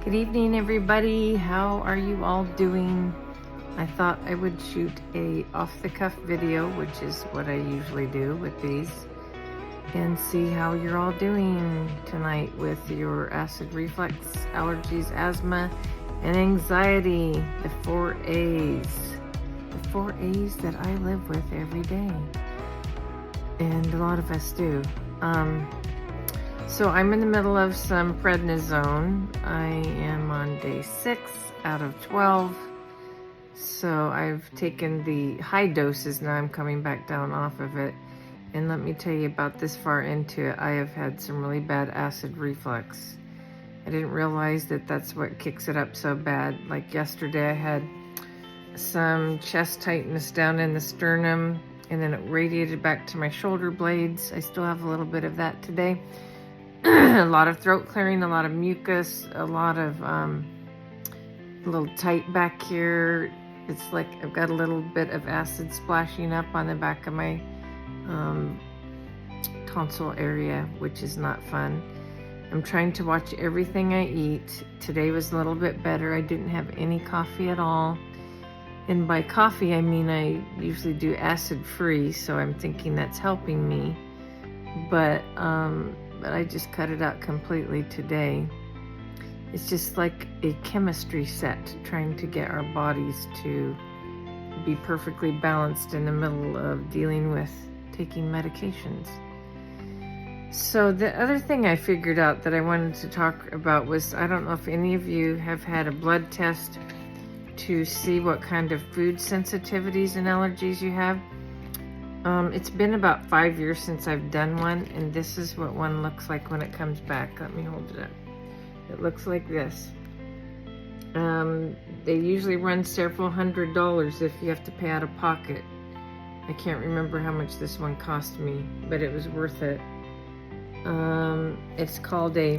Good evening, everybody. How are you all doing? I thought I would shoot a off-the-cuff video, which is what I usually do with these, and see how you're all doing tonight with your acid reflux, allergies, asthma, and anxiety. The 4A's. The 4A's that I live with every day. And a lot of us do. So I'm in the middle of some prednisone. I am on day 6 out of 12. So I've taken the high doses. Now I'm coming back down off of it. And let me tell you, about this far into it, I have had some really bad acid reflux. I didn't realize that that's what kicks it up so bad. Like yesterday I had some chest tightness down in the sternum, and then it radiated back to my shoulder blades. I still have a little bit of that today. A lot of throat clearing, a lot of mucus, a lot of a little tight back here. It's like I've got a little bit of acid splashing up on the back of my tonsil area, which is not fun. I'm trying to watch everything I eat. Today was a little bit better. I didn't have any coffee at all. And by coffee, I mean I usually do acid-free, so I'm thinking that's helping me. But I just cut it out completely today. It's just like a chemistry set, trying to get our bodies to be perfectly balanced in the middle of dealing with taking medications. So the other thing I figured out that I wanted to talk about was, I don't know if any of you have had a blood test to see what kind of food sensitivities and allergies you have. It's been about 5 years since I've done one, and this is what one looks like when it comes back. Let me hold it up. It looks like this. They usually run several $100s if you have to pay out of pocket. I can't remember how much this one cost me, but it was worth it. It's called a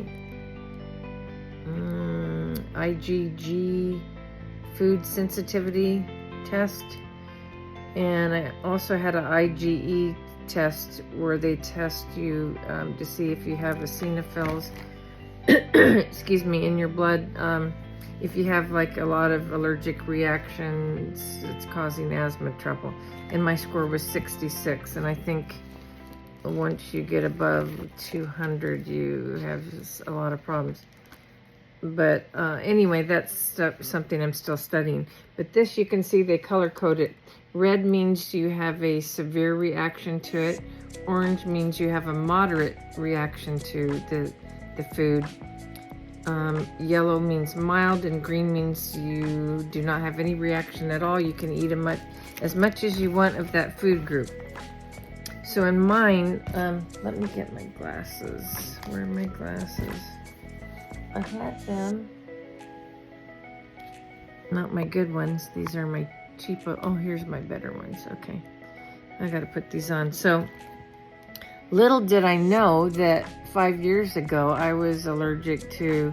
IgG food sensitivity test. And I also had an IgE test where they test you to see if you have eosinophils, excuse me, in your blood. If you have like a lot of allergic reactions, it's causing asthma trouble. And my score was 66, and I think once you get above 200, you have a lot of problems. But anyway, that's something I'm still studying. But this, you can see they color code it. Red means you have a severe reaction to it. Orange means you have a moderate reaction to the food. Yellow means mild, and green means you do not have any reaction at all. You can eat as much as you want of that food group. So in mine, let me get my glasses. Where are my glasses? I had them. Not my good ones. These are my cheapo. Oh, here's my better ones. Okay. I got to put these on. So little did I know that 5 years ago I was allergic to,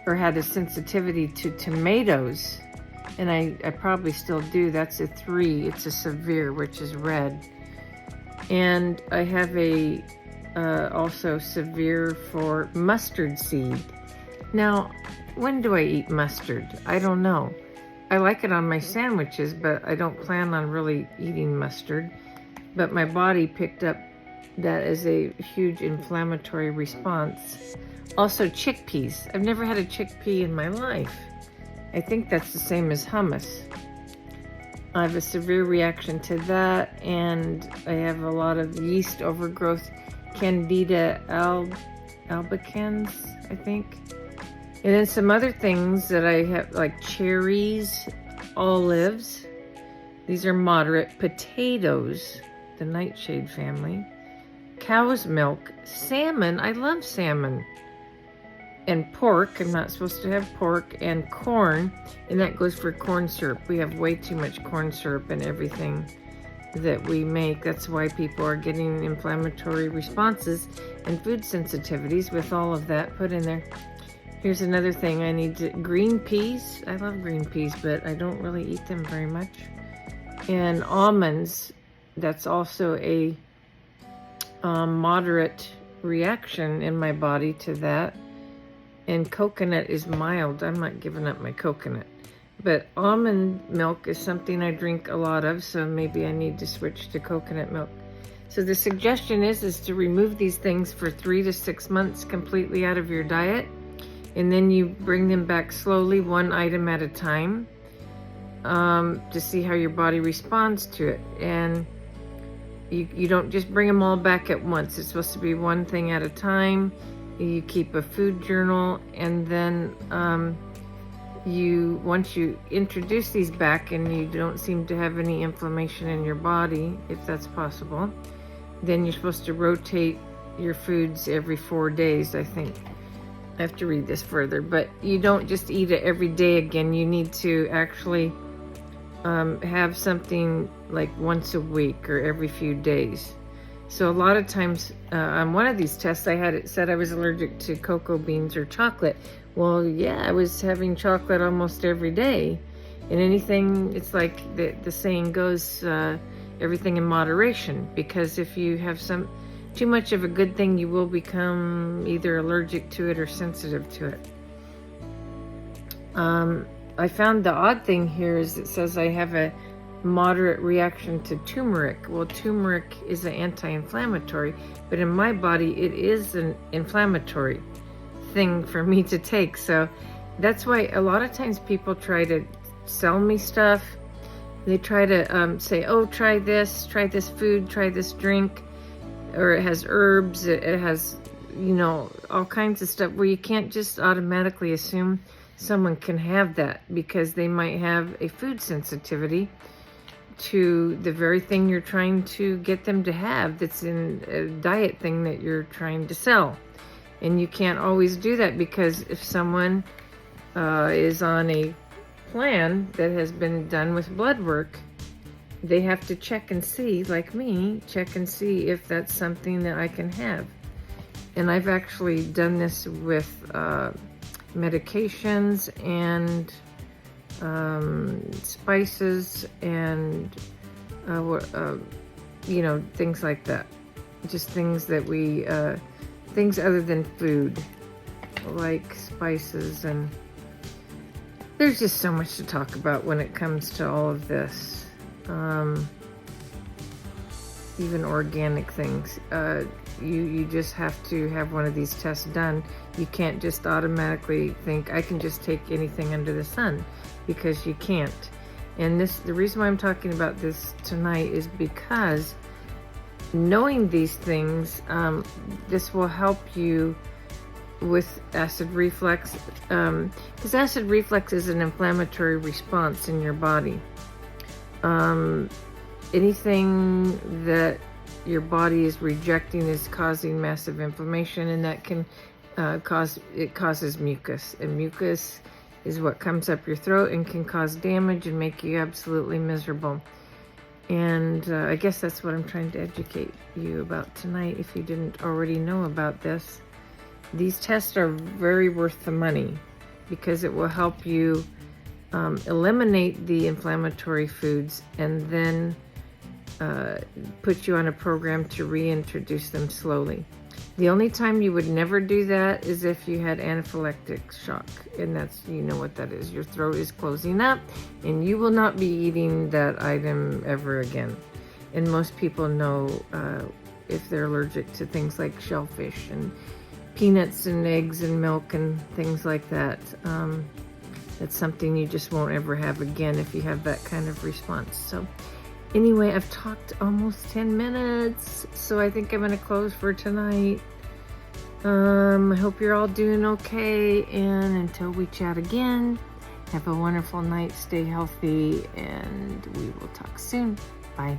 or had a sensitivity to, tomatoes. And I probably still do. That's a 3. It's a severe, which is red. And I have a also severe for mustard seed. Now, when do I eat mustard? I don't know. I like it on my sandwiches, but I don't plan on really eating mustard. But my body picked up that as a huge inflammatory response. Also, chickpeas. I've never had a chickpea in my life. I think that's the same as hummus. I have a severe reaction to that, and I have a lot of yeast overgrowth, Candida albicans, I think. And then some other things that I have, like cherries, olives. These are moderate. Potatoes, the nightshade family. Cow's milk. Salmon. I love salmon. And pork. I'm not supposed to have pork. And corn. And that goes for corn syrup. We have way too much corn syrup in everything that we make. That's why people are getting inflammatory responses and food sensitivities with all of that put in there. Here's another thing I need to, green peas. I love green peas, but I don't really eat them very much. And almonds, that's also a moderate reaction in my body to that. And coconut is mild. I'm not giving up my coconut. But almond milk is something I drink a lot of, so maybe I need to switch to coconut milk. So the suggestion is to remove these things for 3 to 6 months completely out of your diet. And then you bring them back slowly, one item at a time, to see how your body responds to it. And you don't just bring them all back at once. It's supposed to be one thing at a time. You keep a food journal, and then once you introduce these back and you don't seem to have any inflammation in your body, if that's possible, then you're supposed to rotate your foods every 4 days, I think. I have to read this further, but you don't just eat it every day again. You need to actually have something like once a week or every few days. So a lot of times on one of these tests, it said I was allergic to cocoa beans or chocolate. Well, yeah, I was having chocolate almost every day. And anything, it's like the saying goes, everything in moderation. Because if you have too much of a good thing, you will become either allergic to it or sensitive to it. I found the odd thing here is it says I have a moderate reaction to turmeric. Well, turmeric is an anti-inflammatory, but in my body it is an inflammatory thing for me to take. So that's why a lot of times people try to sell me stuff. They try to say, oh, try this food, try this drink, or it has herbs, it has, all kinds of stuff, where you can't just automatically assume someone can have that, because they might have a food sensitivity to the very thing you're trying to get them to have, that's in a diet thing that you're trying to sell. And you can't always do that, because if someone is on a plan that has been done with blood work, they have to check and see, like me, check and see if that's something that I can have. And I've actually done this with medications and spices and things like that. Just things that things other than food, like spices. And there's just so much to talk about when it comes to all of this. Even organic things. You just have to have one of these tests done. You can't just automatically think, I can just take anything under the sun, because you can't. And the reason why I'm talking about this tonight is because knowing these things, this will help you with acid reflux, because acid reflux is an inflammatory response in your body. Anything that your body is rejecting is causing massive inflammation, and that can causes mucus. And mucus is what comes up your throat and can cause damage and make you absolutely miserable. And I guess that's what I'm trying to educate you about tonight, if you didn't already know about this. These tests are very worth the money, because it will help you eliminate the inflammatory foods, and then put you on a program to reintroduce them slowly. The only time you would never do that is if you had anaphylactic shock, and that's, what that is. Your throat is closing up, and you will not be eating that item ever again. And most people know if they're allergic to things like shellfish and peanuts and eggs and milk and things like that. That's something you just won't ever have again if you have that kind of response. So anyway, I've talked almost 10 minutes, so I think I'm going to close for tonight. I hope you're all doing okay, and until we chat again, have a wonderful night, stay healthy, and we will talk soon. Bye.